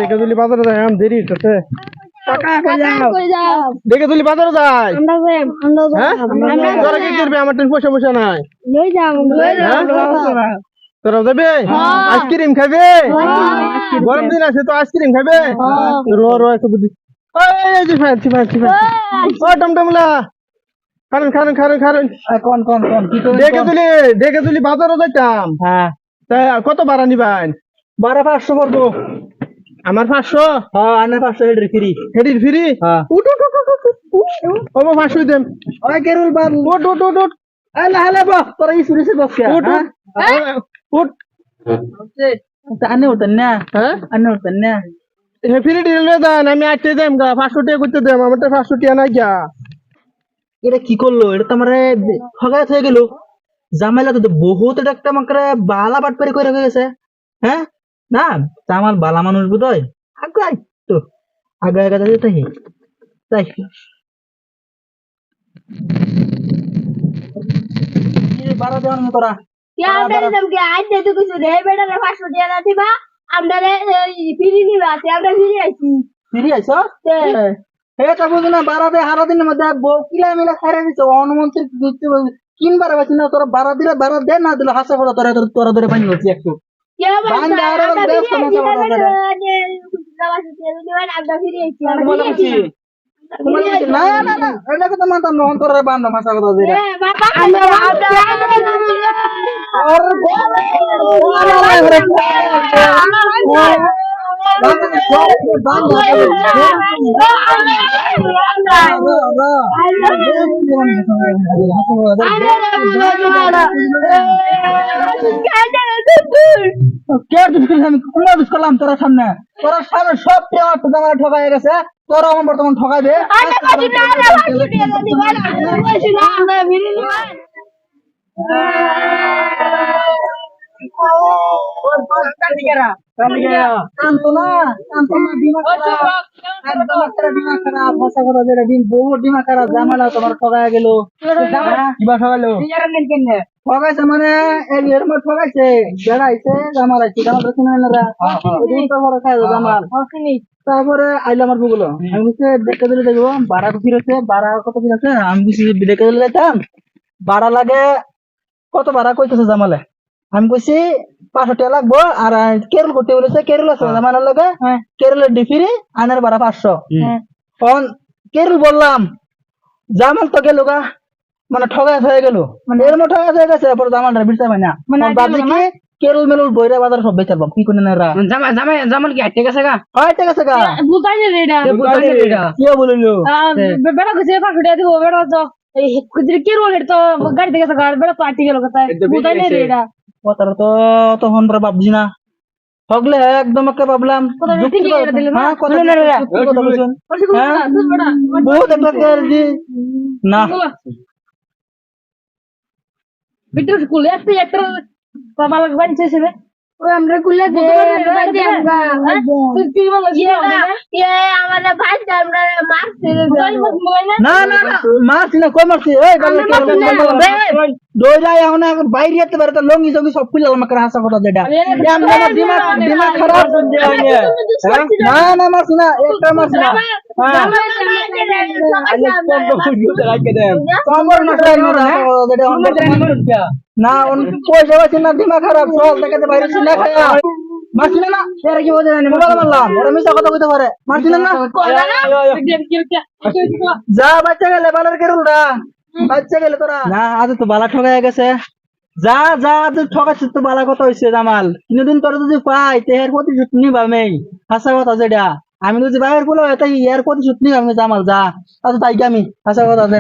দেখে তুলি বাজারে যাই আম দেরি হচ্ছে কাকা কই যাও দেখে তুলি বাজারে যাই আমরা হ্যাঁ তোরা কি করবি আমার টেন পয়সা পয়সা নাই লই যাও তোরা যাবে আইসক্রিম খাবে গরম দিন আছে তো আইসক্রিম খাবে র র একটু বুদ্ধি এই যে ফ্যান্সি ফ্যান্সি ও টমটমলা খারুন খারুন খারুন খারুন কোন কোন কোন কি তো দেখে তুলি বাজারে যাইতাম হ্যাঁ তা কত ভাড়া নিবেন 12,500 পড়বো আমার 500 হ্যাঁ আনে 500 হেড ফ্রি হেডির ফ্রি হ্যাঁ উঠ উঠ উঠ উঠ ও 500 দেন ওই কেরুল বাবু উঠ উঠ উঠ উঠ আলে আলে বাহ তোরা এই সুরেশে বসে উঠ উঠ আনে উঠেন না হ্যাঁ আনে উঠেন না হে ফ্রি ডিল দেন আমি আইতে দেম গা 500 টাকা করতে দেম আমারটা 500 টাকা নাই গা এটা কি করলো এটা তো আমার ঠগায় হয়ে গেল জামাইলা তো বহুত এটা একটা আমাকে বালা বাটপারি করে গেছে হ্যাঁ না জামাল বালা মানুষ বোধহয় আগাই তো আগে আগে যাই তাই তাই বারো দেওয়ার মতো তোরা কে আমরা তুমি আজ যেতে কিছু রে বেটা 500 টাকা দিবা আমরা ফিরি নিবা আছে আমরা ফিরি আইছি ফিরি আইছো এটা বুঝো না বারো দে হারা দিনের মধ্যে কিলা মিলা খাইরা দিচ্ছে অনুমন্ত্রী কিনবার পাচ্ছি না তোরা বারো দিলে বারো দে না দিলে হাসা করে তোরা তোরা ধরে পানি হচ্ছে একটু বান্দা আরো ব্যস্ত মতো আমরা ফিরি আইছি না না না এটা কথা মানতাম না তোরা বান্দা ভাষা কথা দিরা তোরা সামনে সব ঠকাই গেছে তোরা আমার বর্তমান ঠকাইবে জামালা তোমার ঠকাই গেল কিবা ঠকাইলো ঠকাইছে মানে এর মধ্যে ঠকাইছে বেড়াইছে জামাল আইছে জামাল তারপরে আইলো আমার বুগুলো আমি বলছি দেখতে দিলে দেখবো ভাড়া ফিরেছে ভাড়া কত ফিরেছে আমি বলছি দেখে দিলে যেতাম ভাড়া লাগে কত ভাড়া কইতেছে জামালে আমি কইছি 500 টাকা লাগবো আর কেরল করতে বলেছে কেরল আছে জামালের লগে কেরলের ডিফিরি আনার ভাড়া 500 তখন কেরল বললাম জামাল তো গেল গা মানে ঠগাই হয়ে গেল মানে এর মধ্যে ঠগাই হয়ে গেছে পরে জামালটা বিরতে পাই না বাদি কি কেরল মেরুল বইরা বাজার সব বেচারব কি করে না জামাল কি হাঁটতে গেছে গা হাঁটতে গেছে গা বুঝাই না এটা কি বলিলো বেটা কইছে 500 টাকা দিব বেটা তো এই কুদির কি রোল তো গাড়ি থেকে গাড়ি বেটা তো আটি গেল কথা বুঝাই না এটা কথাটা তো তখন পরে ভাবছি না হগলে একদম একটা ভাবলাম বহুত একটা না বিটু স্কুলে একটা মালক বানছে সে ওই আমরা কুলে দে তুই কি বলছিস আমাদের ভাই আমরা মারছে না না না মারছি না কই মারছি এই দৌড়াই এখন বাইরে যেতে পারে তো লঙ্গি জঙ্গি সব খুলে আমাকে হাসা কথা যেটা আমার দিমাগ খারাপ না না মারছি না একটা মারছি না না পয়সা পাচ্ছি না দিমাগ খারাপ চল দেখাতে বাইরে না খায়া মারছি না এরা কি বোঝে মারলাম ওরা মিশা কথা কইতে পারে মারছি না যা বাচ্চা গেলে বালার কেরুলটা বাচ্চা গেলে তোরা না আজ তো বালা ঠকাই গেছে যা যা আজ ঠকাচ্ছিস তো বালা কথা হইছে জামাল কোনদিন তোর যদি পাই তেহের প্রতিশোধ নিবা আমি হাসা কথা যেটা আমি যদি বাইরের বলে তাই এর প্রতিশোধ নিবা আমি জামাল যা আজ তাই আমি হাসা কথা যেটা